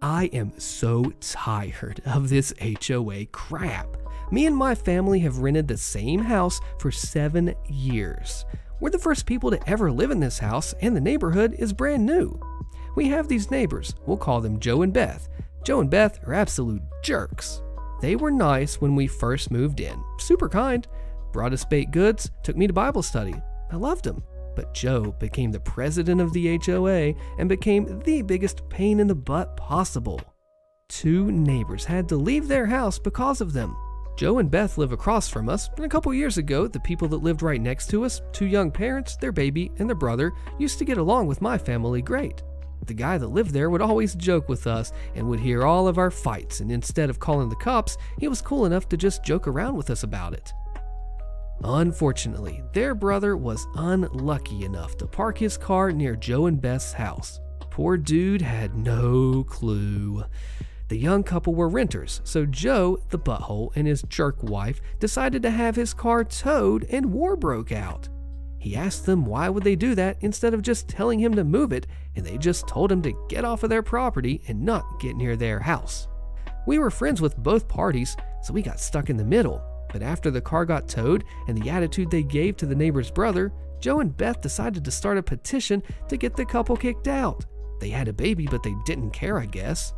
I am so tired of this HOA crap. Me and my family have rented the same house for 7 years. We're the first people to ever live in this house, and the neighborhood is brand new. We have these neighbors, we'll call them Joe and Beth. Joe and Beth are absolute jerks. They were nice when we first moved in, super kind, brought us baked goods, took me to Bible study. I loved them. But Joe became the president of the HOA and became the biggest pain in the butt possible. 2 neighbors had to leave their house because of them. Joe and Beth live across from us, and a couple years ago, the people that lived right next to us, 2 young parents, their baby, and their brother, used to get along with my family great. The guy that lived there would always joke with us and would hear all of our fights, and instead of calling the cops, he was cool enough to just joke around with us about it. Unfortunately, their brother was unlucky enough to park his car near Joe and Beth's house. Poor dude had no clue. The young couple were renters, so Joe, the butthole, and his jerk wife decided to have his car towed, and war broke out. He asked them why would they do that instead of just telling him to move it, and they just told him to get off of their property and not get near their house. We were friends with both parties, so we got stuck in the middle. But after the car got towed and the attitude they gave to the neighbor's brother, Joe and Beth decided to start a petition to get the couple kicked out. They had a baby, but they didn't care, I guess.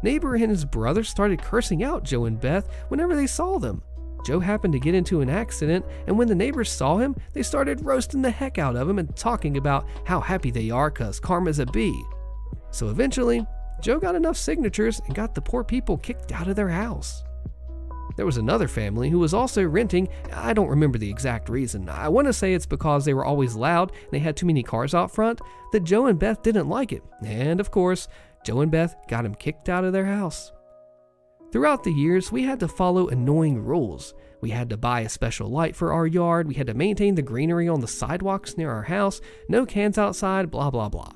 Neighbor and his brother started cursing out Joe and Beth whenever they saw them. Joe happened to get into an accident, and when the neighbors saw him, they started roasting the heck out of him and talking about how happy they are cause karma's a bee. So eventually, Joe got enough signatures and got the poor people kicked out of their house. There was another family who was also renting. I don't remember the exact reason. I want to say it's because they were always loud and they had too many cars out front that Joe and Beth didn't like it. And of course, Joe and Beth got him kicked out of their house. Throughout the years, we had to follow annoying rules. We had to buy a special light for our yard. We had to maintain the greenery on the sidewalks near our house. No cans outside, blah, blah, blah.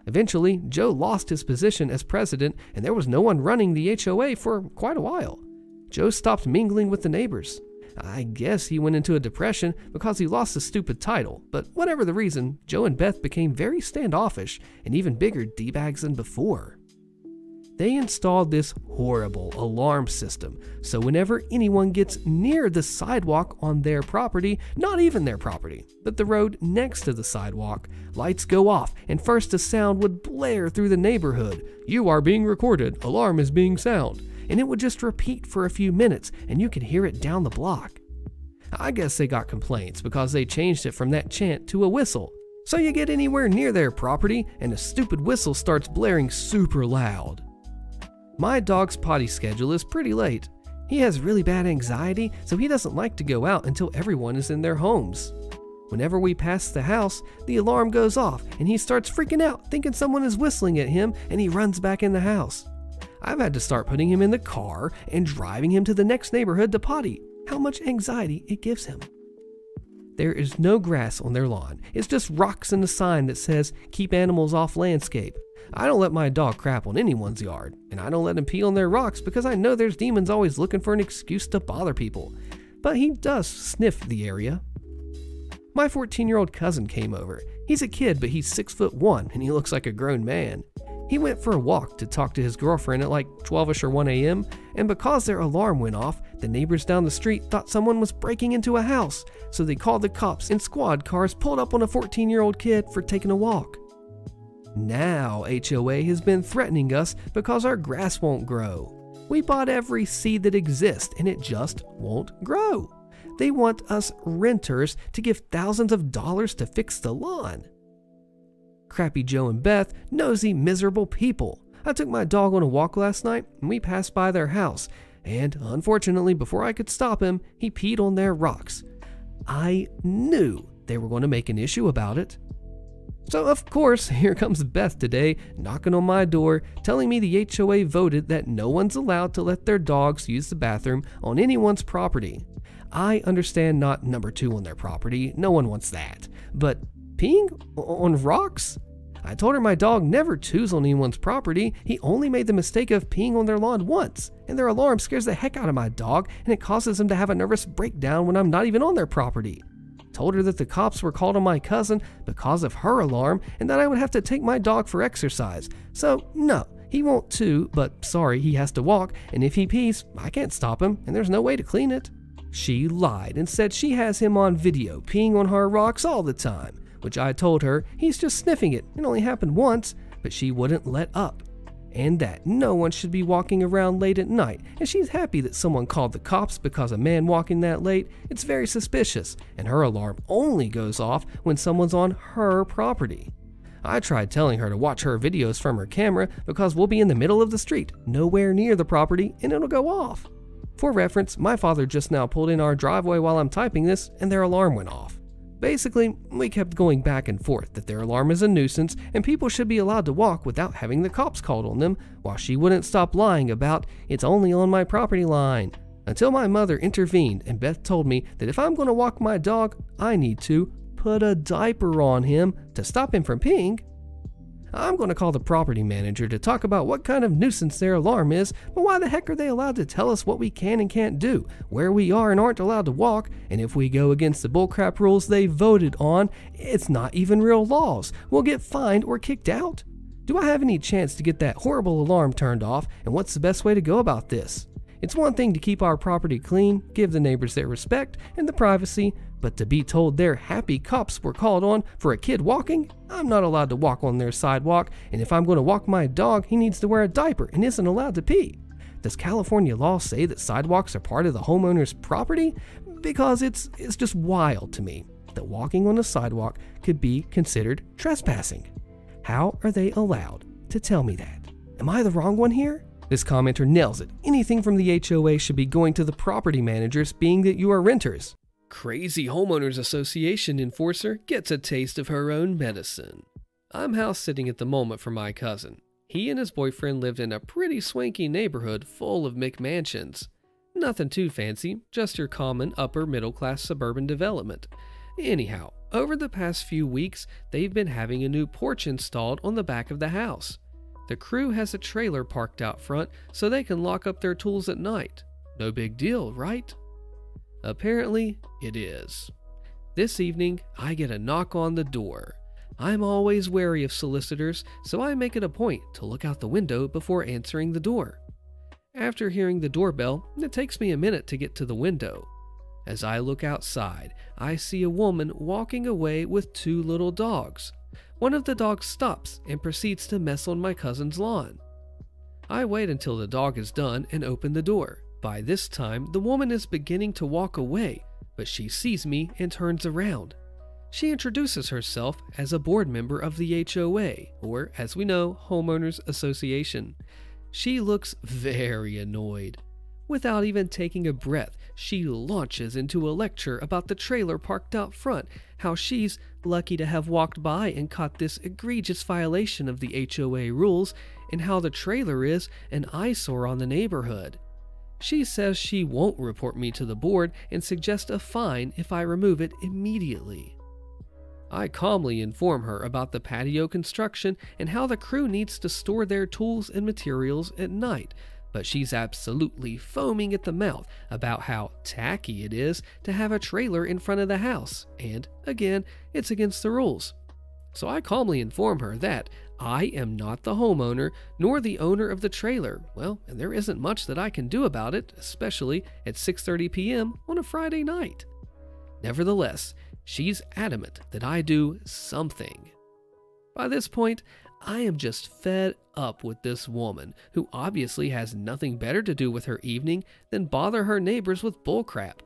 Eventually, Joe lost his position as president and there was no one running the HOA for quite a while. Joe stopped mingling with the neighbors. I guess he went into a depression because he lost his stupid title, but whatever the reason, Joe and Beth became very standoffish and even bigger D-bags than before. They installed this horrible alarm system, so whenever anyone gets near the sidewalk on their property, not even their property, but the road next to the sidewalk, lights go off and first a sound would blare through the neighborhood. "You are being recorded, alarm is being sound." And it would just repeat for a few minutes and you could hear it down the block. I guess they got complaints because they changed it from that chant to a whistle. So you get anywhere near their property and a stupid whistle starts blaring super loud. My dog's potty schedule is pretty late. He has really bad anxiety, so he doesn't like to go out until everyone is in their homes. Whenever we pass the house, the alarm goes off and he starts freaking out thinking someone is whistling at him and he runs back in the house. I've had to start putting him in the car and driving him to the next neighborhood to potty. How much anxiety it gives him. There is no grass on their lawn. It's just rocks and a sign that says, "Keep animals off landscape." I don't let my dog crap on anyone's yard, and I don't let him pee on their rocks because I know there's demons always looking for an excuse to bother people. But he does sniff the area. My 14-year-old cousin came over. He's a kid, but he's 6'1" and he looks like a grown man. He went for a walk to talk to his girlfriend at like 12ish or 1 a.m., and because their alarm went off, the neighbors down the street thought someone was breaking into a house, so they called the cops and squad cars pulled up on a 14-year-old kid for taking a walk. Now HOA has been threatening us because our grass won't grow. We bought every seed that exists and it just won't grow. They want us renters to give thousands of dollars to fix the lawn. Crappy Joe and Beth, nosy, miserable people. I took my dog on a walk last night and we passed by their house, and unfortunately, before I could stop him, he peed on their rocks. I knew they were going to make an issue about it. So of course, here comes Beth today, knocking on my door, telling me the HOA voted that no one's allowed to let their dogs use the bathroom on anyone's property. I understand not number 2 on their property, no one wants that, but peeing on rocks? I told her my dog never chews on anyone's property. He only made the mistake of peeing on their lawn once, and their alarm scares the heck out of my dog, and it causes him to have a nervous breakdown when I'm not even on their property. Told her that the cops were called on my cousin because of her alarm, and that I would have to take my dog for exercise. So no, He won't too, but sorry, he has to walk, and if he pees, I can't stop him, and there's no way to clean it. She lied and said she has him on video peeing on her rocks all the time, which I told her he's just sniffing it. It only happened once, but she wouldn't let up. And that no one should be walking around late at night, and she's happy that someone called the cops because a man walking that late, it's very suspicious, and her alarm only goes off when someone's on her property. I tried telling her to watch her videos from her camera because we'll be in the middle of the street, nowhere near the property, and it'll go off. For reference, my father just now pulled in our driveway while I'm typing this, and their alarm went off. Basically, we kept going back and forth that their alarm is a nuisance and people should be allowed to walk without having the cops called on them, while she wouldn't stop lying about it's only on my property line. Until my mother intervened and Beth told me that if I'm going to walk my dog, I need to put a diaper on him to stop him from peeing. I'm going to call the property manager to talk about what kind of nuisance their alarm is, but why the heck are they allowed to tell us what we can and can't do, where we are and aren't allowed to walk, and if we go against the bullcrap rules they voted on, it's not even real laws. We'll get fined or kicked out. Do I have any chance to get that horrible alarm turned off, and what's the best way to go about this? It's one thing to keep our property clean, give the neighbors their respect and the privacy, but to be told their happy cops were called on for a kid walking, I'm not allowed to walk on their sidewalk, and if I'm going to walk my dog, he needs to wear a diaper and isn't allowed to pee. Does California law say that sidewalks are part of the homeowner's property? Because it's just wild to me that walking on a sidewalk could be considered trespassing. How are they allowed to tell me that? Am I the wrong one here? This commenter nails it. Anything from the HOA should be going to the property managers, being that you are renters. Crazy Homeowners Association enforcer gets a taste of her own medicine. I'm house sitting at the moment for my cousin. He and his boyfriend lived in a pretty swanky neighborhood full of McMansions. Nothing too fancy, just your common upper middle class suburban development. Anyhow, over the past few weeks, they've been having a new porch installed on the back of the house. The crew has a trailer parked out front so they can lock up their tools at night. No big deal, right? Apparently, it is. This evening, I get a knock on the door. I'm always wary of solicitors, so I make it a point to look out the window before answering the door. After hearing the doorbell, it takes me a minute to get to the window. As I look outside, I see a woman walking away with two little dogs. One of the dogs stops and proceeds to mess on my cousin's lawn. I wait until the dog is done and open the door. By this time, the woman is beginning to walk away, but she sees me and turns around. She introduces herself as a board member of the HOA, or as we know, Homeowners Association. She looks very annoyed. Without even taking a breath, she launches into a lecture about the trailer parked out front, how she's lucky to have walked by and caught this egregious violation of the HOA rules, and how the trailer is an eyesore on the neighborhood. She says she won't report me to the board and suggests a fine if I remove it immediately. I calmly inform her about the patio construction and how the crew needs to store their tools and materials at night, but she's absolutely foaming at the mouth about how tacky it is to have a trailer in front of the house, and again, it's against the rules. So I calmly inform her that I am not the homeowner nor the owner of the trailer. Well, and there isn't much that I can do about it, especially at 6:30 p.m. on a Friday night. Nevertheless, she's adamant that I do something. By this point, I am just fed up with this woman, who obviously has nothing better to do with her evening than bother her neighbors with bullcrap.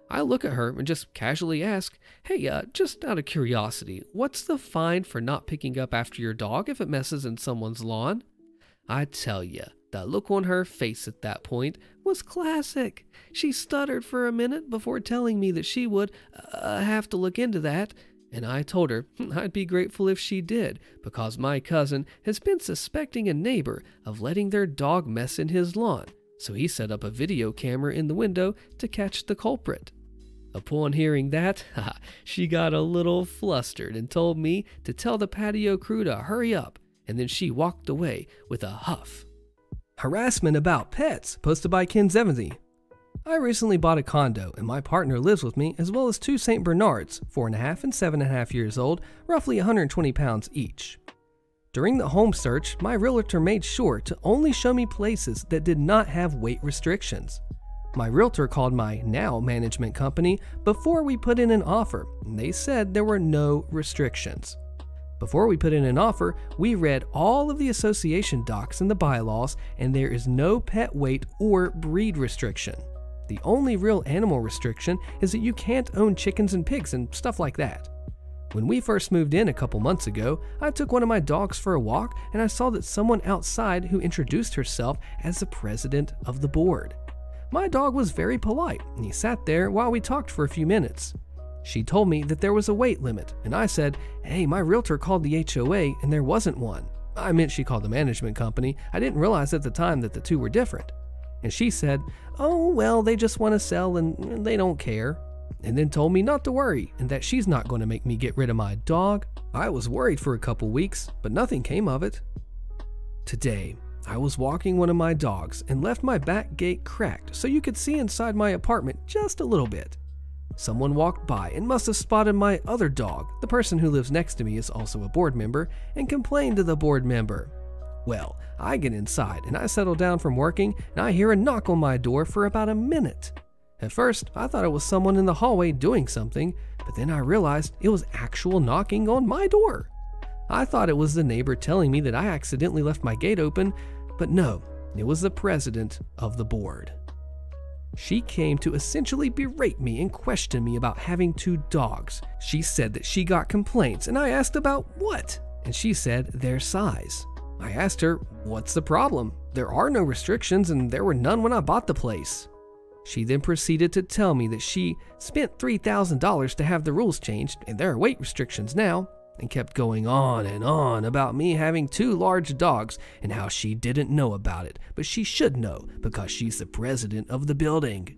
I look at her and just casually ask, "Hey, just out of curiosity, what's the fine for not picking up after your dog if it messes in someone's lawn?" I tell ya, the look on her face at that point was classic. She stuttered for a minute before telling me that she would have to look into that, and I told her I'd be grateful if she did, because my cousin has been suspecting a neighbor of letting their dog mess in his lawn, so he set up a video camera in the window to catch the culprit. Upon hearing that, she got a little flustered and told me to tell the patio crew to hurry up, and then she walked away with a huff. Harassment about pets, posted by Ken Zevensy. I recently bought a condo, and my partner lives with me, as well as two St. Bernards, 4.5 and 7.5 years old, roughly 120 pounds each. During the home search, my realtor made sure to only show me places that did not have weight restrictions. My realtor called my now management company before we put in an offer, and they said there were no restrictions. Before we put in an offer, we read all of the association docs and the bylaws, and there is no pet weight or breed restriction. The only real animal restriction is that you can't own chickens and pigs and stuff like that. When we first moved in a couple months ago, I took one of my dogs for a walk, and I saw that someone outside who introduced herself as the president of the board. My dog was very polite, and he sat there while we talked for a few minutes. She told me that there was a weight limit, and I said, "Hey, my realtor called the HOA and there wasn't one." I meant she called the management company. I didn't realize at the time that the two were different. And she said, "Oh, well, they just want to sell and they don't care." And then told me not to worry and that she's not going to make me get rid of my dog. I was worried for a couple weeks, but nothing came of it. Today, I was walking one of my dogs and left my back gate cracked so you could see inside my apartment just a little bit. Someone walked by and must have spotted my other dog. The person who lives next to me is also a board member, and complained to the board member. Well, I get inside and I settle down from working, and I hear a knock on my door for about a minute. At first, I thought it was someone in the hallway doing something, but then I realized it was actual knocking on my door. I thought it was the neighbor telling me that I accidentally left my gate open, but no, it was the president of the board. She came to essentially berate me and question me about having two dogs. She said that she got complaints, and I asked about what, and she said their size. I asked her, "What's the problem? There are no restrictions, and there were none when I bought the place." She then proceeded to tell me that she spent $3,000 to have the rules changed, and there are weight restrictions now, and kept going on and on about me having two large dogs and how she didn't know about it, but she should know because she's the president of the building.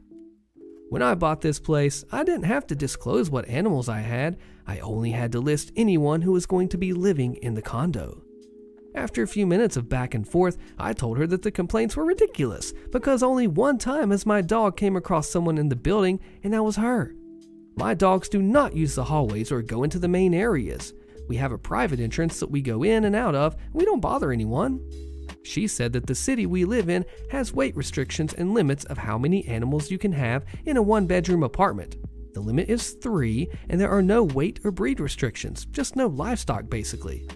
When I bought this place, I didn't have to disclose what animals I had. I only had to list anyone who was going to be living in the condo. After a few minutes of back and forth, I told her that the complaints were ridiculous because only one time has my dog came across someone in the building, and that was her. My dogs do not use the hallways or go into the main areas. We have a private entrance that we go in and out of. We don't bother anyone. She said that the city we live in has weight restrictions and limits of how many animals you can have in a one-bedroom apartment. The limit is 3, and there are no weight or breed restrictions, just no livestock basically.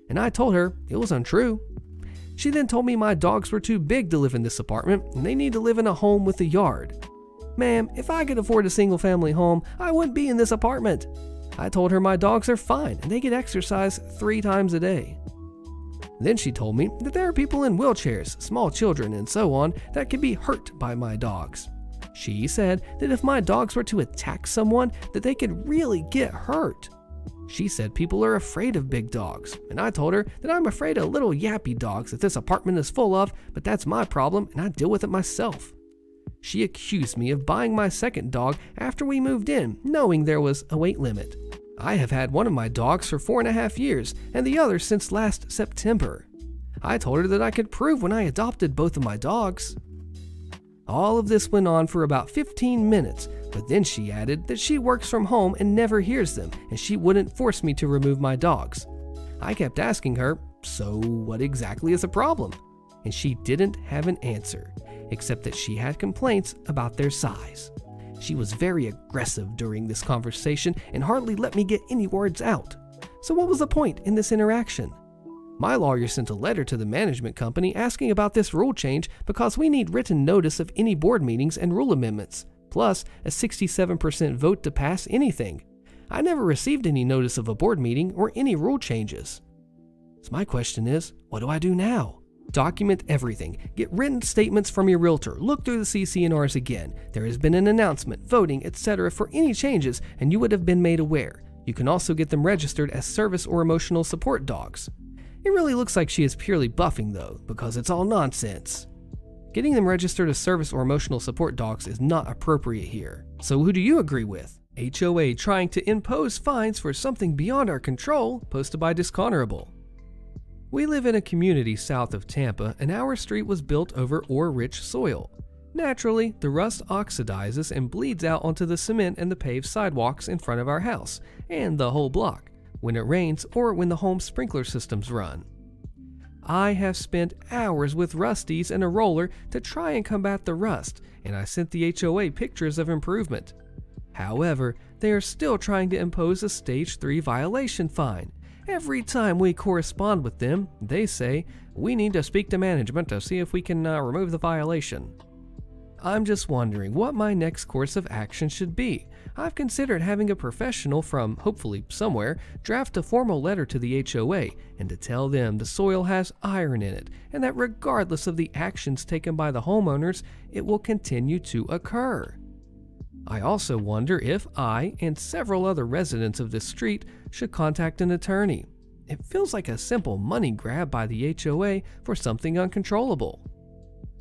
And I told her it was untrue. She then told me my dogs were too big to live in this apartment and they need to live in a home with a yard. Ma'am, if I could afford a single-family home, I wouldn't be in this apartment. I told her my dogs are fine and they get exercise 3 times a day. Then she told me that there are people in wheelchairs, small children, and so on that could be hurt by my dogs. She said that if my dogs were to attack someone, that they could really get hurt. She said people are afraid of big dogs, and I told her that I'm afraid of little yappy dogs that this apartment is full of, but that's my problem and I deal with it myself. She accused me of buying my second dog after we moved in, knowing there was a weight limit. I have had one of my dogs for 4.5 years and the other since last September. I told her that I could prove when I adopted both of my dogs. All of this went on for about 15 minutes, but then she added that she works from home and never hears them, and she wouldn't force me to remove my dogs. I kept asking her, "So what exactly is the problem?" And she didn't have an answer, except that she had complaints about their size. She was very aggressive during this conversation and hardly let me get any words out. So what was the point in this interaction? My lawyer sent a letter to the management company asking about this rule change because we need written notice of any board meetings and rule amendments, plus a 67% vote to pass anything. I never received any notice of a board meeting or any rule changes. So my question is, what do I do now? Document everything. Get written statements from your realtor. Look through the CC&Rs again. There has been an announcement, voting, etc. for any changes, and you would have been made aware. You can also get them registered as service or emotional support dogs. It really looks like she is purely buffing though, because it's all nonsense. Getting them registered as service or emotional support dogs is not appropriate here. So who do you agree with? HOA trying to impose fines for something beyond our control, posted by Dishonorable. We live in a community south of Tampa, and our street was built over ore-rich soil. Naturally, the rust oxidizes and bleeds out onto the cement and the paved sidewalks in front of our house, and the whole block, when it rains or when the home sprinkler systems run. I have spent hours with Rusties and a roller to try and combat the rust, and I sent the HOA pictures of improvement. However, they are still trying to impose a Stage 3 violation fine. Every time we correspond with them, they say, "We need to speak to management to see if we can remove the violation." I'm just wondering what my next course of action should be. I've considered having a professional from, hopefully somewhere, draft a formal letter to the HOA and to tell them the soil has iron in it and that regardless of the actions taken by the homeowners, it will continue to occur. I also wonder if I and several other residents of this street should contact an attorney. It feels like a simple money grab by the HOA for something uncontrollable.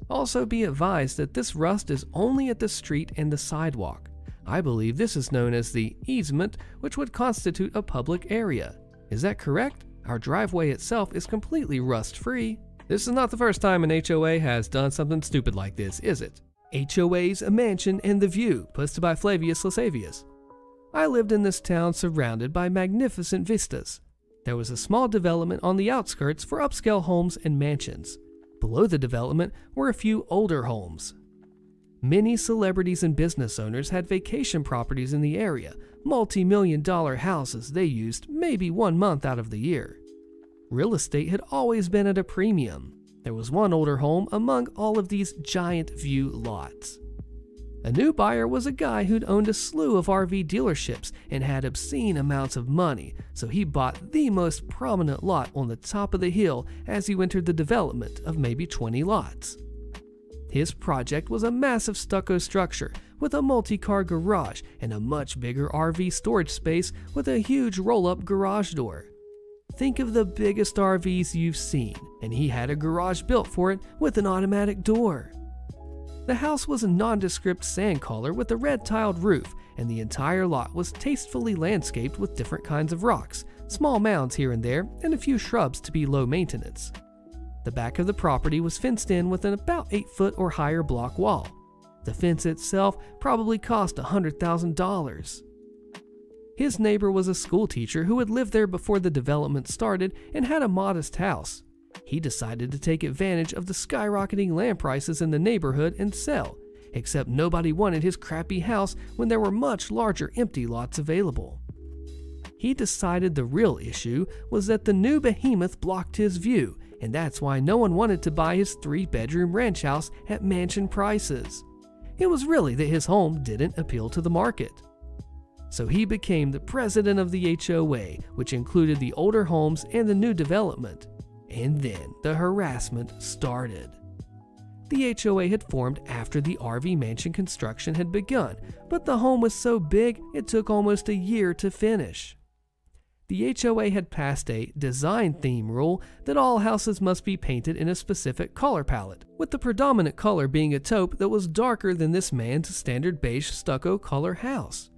Also be advised that this rust is only at the street and the sidewalk. I believe this is known as the easement, which would constitute a public area. Is that correct? Our driveway itself is completely rust-free. This is not the first time an HOA has done something stupid like this, is it? HOA's A Mansion and the View, posted by Flavius Lasavius. I lived in this town surrounded by magnificent vistas. There was a small development on the outskirts for upscale homes and mansions. Below the development were a few older homes. Many celebrities and business owners had vacation properties in the area, multi-million-dollar houses they used maybe 1 month out of the year. Real estate had always been at a premium. There was one older home among all of these giant view lots. A new buyer was a guy who'd owned a slew of RV dealerships and had obscene amounts of money, so he bought the most prominent lot on the top of the hill as you entered the development of maybe 20 lots. His project was a massive stucco structure with a multi-car garage and a much bigger RV storage space with a huge roll-up garage door. Think of the biggest RVs you've seen, and he had a garage built for it with an automatic door. The house was a nondescript sand color with a red tiled roof, and the entire lot was tastefully landscaped with different kinds of rocks, small mounds here and there, and a few shrubs to be low maintenance. The back of the property was fenced in with an about 8-foot or higher block wall. The fence itself probably cost $100,000. His neighbor was a school teacher who had lived there before the development started and had a modest house. He decided to take advantage of the skyrocketing land prices in the neighborhood and sell, except nobody wanted his crappy house when there were much larger empty lots available. He decided the real issue was that the new behemoth blocked his view, and that's why no one wanted to buy his 3-bedroom ranch house at mansion prices. It was really that his home didn't appeal to the market. So he became the president of the HOA, which included the older homes and the new development. And then the harassment started. The HOA had formed after the RV mansion construction had begun, but the home was so big it took almost a year to finish. The HOA had passed a design theme rule that all houses must be painted in a specific color palette, with the predominant color being a taupe that was darker than this man's standard beige stucco color house.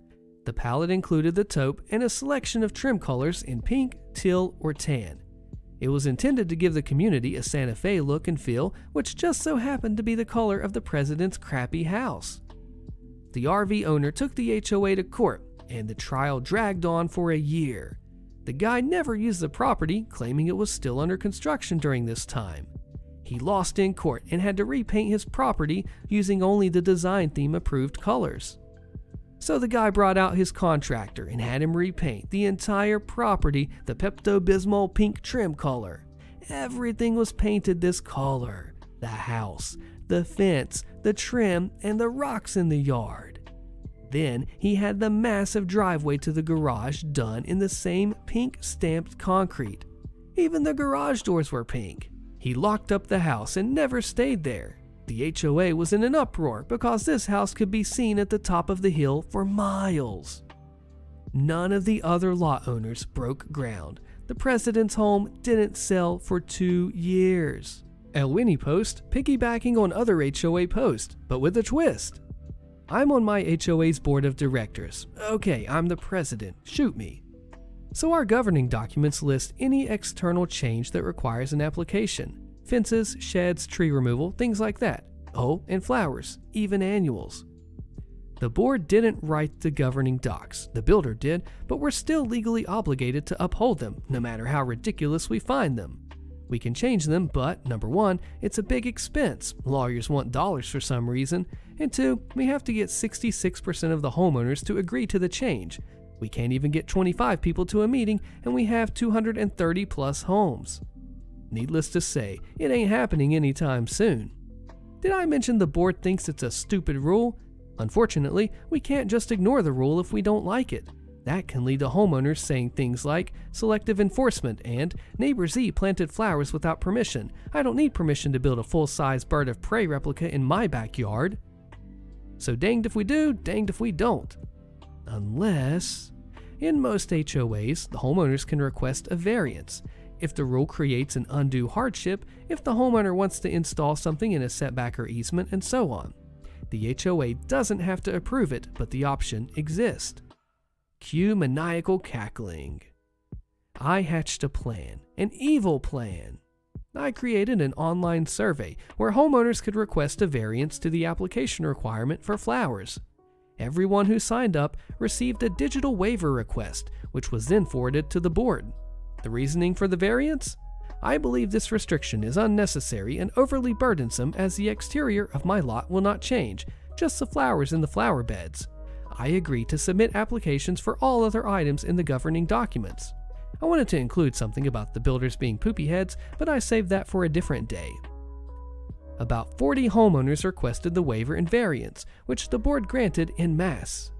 The palette included the taupe and a selection of trim colors in pink, teal, or tan. It was intended to give the community a Santa Fe look and feel, which just so happened to be the color of the president's crappy house. The RV owner took the HOA to court, and the trial dragged on for a year. The guy never used the property, claiming it was still under construction during this time. He lost in court and had to repaint his property using only the design theme approved colors. So the guy brought out his contractor and had him repaint the entire property the Pepto-Bismol pink trim color. Everything was painted this color: the house, the fence, the trim, and the rocks in the yard. Then he had the massive driveway to the garage done in the same pink stamped concrete. Even the garage doors were pink. He locked up the house and never stayed there. The HOA was in an uproar because this house could be seen at the top of the hill for miles. None of the other lot owners broke ground. The president's home didn't sell for 2 years. El Winnie post piggybacking on other HOA posts, but with a twist. I'm on my HOA's board of directors. Okay, I'm the president. Shoot me. So our governing documents list any external change that requires an application. Fences, sheds, tree removal, things like that. Oh, and flowers, even annuals. The board didn't write the governing docs, the builder did, but we're still legally obligated to uphold them, no matter how ridiculous we find them. We can change them, but number one, it's a big expense. Lawyers want dollars for some reason. And two, we have to get 66% of the homeowners to agree to the change. We can't even get 25 people to a meeting, and we have 230 plus homes. Needless to say, it ain't happening anytime soon. Did I mention the board thinks it's a stupid rule? Unfortunately, we can't just ignore the rule if we don't like it. That can lead to homeowners saying things like selective enforcement and Neighbor Z planted flowers without permission. I don't need permission to build a full-size bird of prey replica in my backyard. So danged if we do, danged if we don't. Unless, in most HOAs, the homeowners can request a variance. If the rule creates an undue hardship, if the homeowner wants to install something in a setback or easement, and so on. The HOA doesn't have to approve it, but the option exists. Cue maniacal cackling. I hatched a plan, an evil plan. I created an online survey where homeowners could request a variance to the application requirement for flowers. Everyone who signed up received a digital waiver request, which was then forwarded to the board. The reasoning for the variance? I believe this restriction is unnecessary and overly burdensome as the exterior of my lot will not change, just the flowers in the flower beds. I agree to submit applications for all other items in the governing documents. I wanted to include something about the builders being poopy heads, but I saved that for a different day. About 40 homeowners requested the waiver and variance, which the board granted en masse.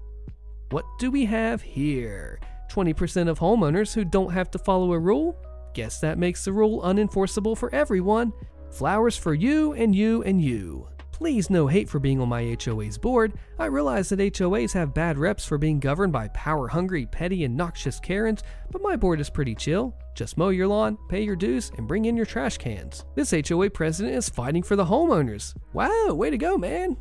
What do we have here? 20% of homeowners who don't have to follow a rule? Guess that makes the rule unenforceable for everyone. Flowers for you and you and you. Please no hate for being on my HOA's board. I realize that HOAs have bad reps for being governed by power-hungry, petty, and noxious Karens, but my board is pretty chill. Just mow your lawn, pay your dues, and bring in your trash cans. This HOA president is fighting for the homeowners. Wow, way to go, man.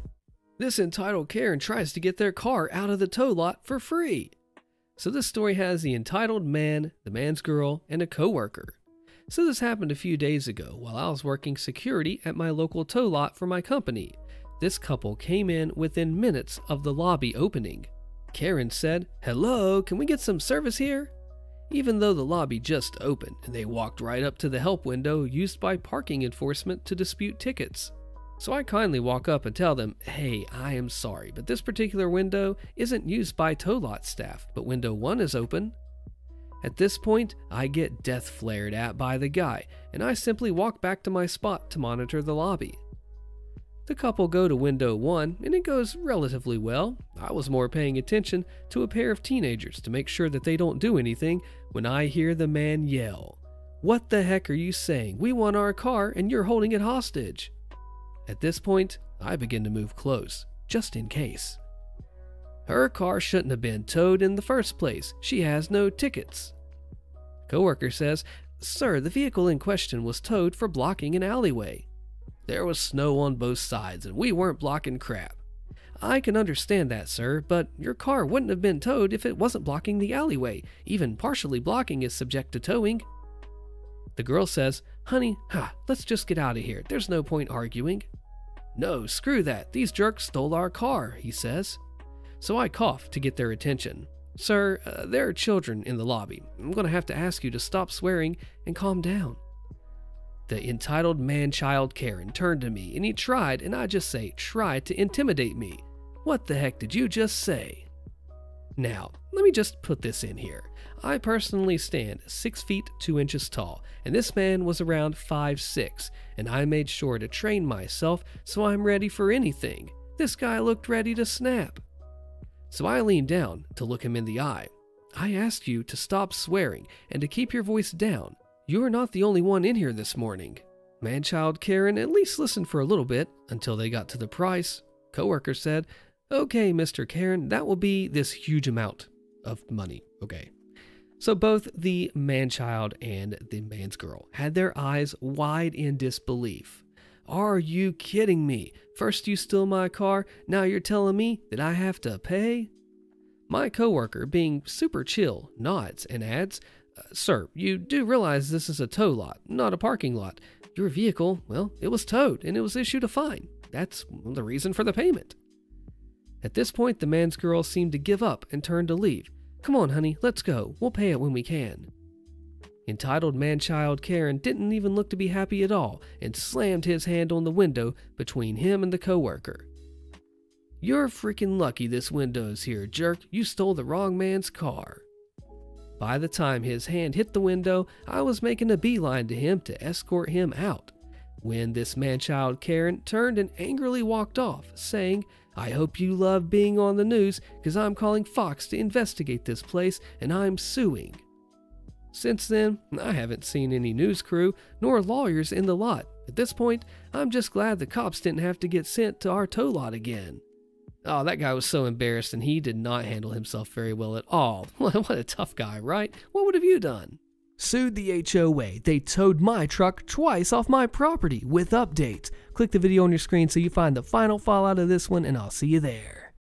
This entitled Karen tries to get their car out of the tow lot for free. So this story has the entitled man, the man's girl, and a coworker. So this happened a few days ago while I was working security at my local tow lot for my company. This couple came in within minutes of the lobby opening. Karen said, "Hello, can we get some service here?" Even though the lobby just opened, and they walked right up to the help window used by parking enforcement to dispute tickets. So I kindly walk up and tell them, "Hey, I am sorry, but this particular window isn't used by tow lot staff, but window 1 is open." At this point, I get death flared at by the guy, and I simply walk back to my spot to monitor the lobby. The couple go to window 1, and it goes relatively well. I was more paying attention to a pair of teenagers to make sure that they don't do anything when I hear the man yell, "What the heck are you saying? We want our car and you're holding it hostage." At this point, I begin to move close, just in case. Her car shouldn't have been towed in the first place. She has no tickets. Coworker says, "Sir, the vehicle in question was towed for blocking an alleyway. There was snow on both sides and we weren't blocking crap. I can understand that, sir, but your car wouldn't have been towed if it wasn't blocking the alleyway. Even partially blocking is subject to towing." The girl says, "Honey, let's just get out of here. There's no point arguing." "No, screw that. These jerks stole our car," he says. So I cough to get their attention. "Sir, there are children in the lobby. I'm going to have to ask you to stop swearing and calm down." The entitled man-child Karen turned to me and he tried, and I just say tried, to intimidate me. What the heck did you just say? Now, let me just put this in here. I personally stand 6 feet 2 inches tall, and this man was around 5'6", and I made sure to train myself so I'm ready for anything. This guy looked ready to snap. So I leaned down to look him in the eye. "I asked you to stop swearing and to keep your voice down. You're not the only one in here this morning." Man-child Karen at least listened for a little bit until they got to the price. Coworker said, "Okay, Mr. Karen, that will be this huge amount of money." Okay. So both the man-child and the man's girl had their eyes wide in disbelief. Are you kidding me? First you steal my car, now you're telling me that I have to pay? My coworker, being super chill, nods and adds, "Sir, you do realize this is a tow lot, not a parking lot. Your vehicle, well, it was towed and it was issued a fine. That's the reason for the payment." At this point, the man's girl seemed to give up and turned to leave. "Come on, honey, let's go. We'll pay it when we can." Entitled man-child Karen didn't even look to be happy at all and slammed his hand on the window between him and the coworker. "You're freaking lucky this window's here, jerk. You stole the wrong man's car." By the time his hand hit the window, I was making a beeline to him to escort him out, when this man-child Karen turned and angrily walked off, saying, "I hope you love being on the news, because I'm calling Fox to investigate this place and I'm suing." Since then, I haven't seen any news crew nor lawyers in the lot. At this point, I'm just glad the cops didn't have to get sent to our tow lot again. Oh, that guy was so embarrassed, and he did not handle himself very well at all. What a tough guy, right? What would have you done? Sued the HOA. They towed my truck twice off my property with updates. Click the video on your screen so you find the final fallout of this one, and I'll see you there.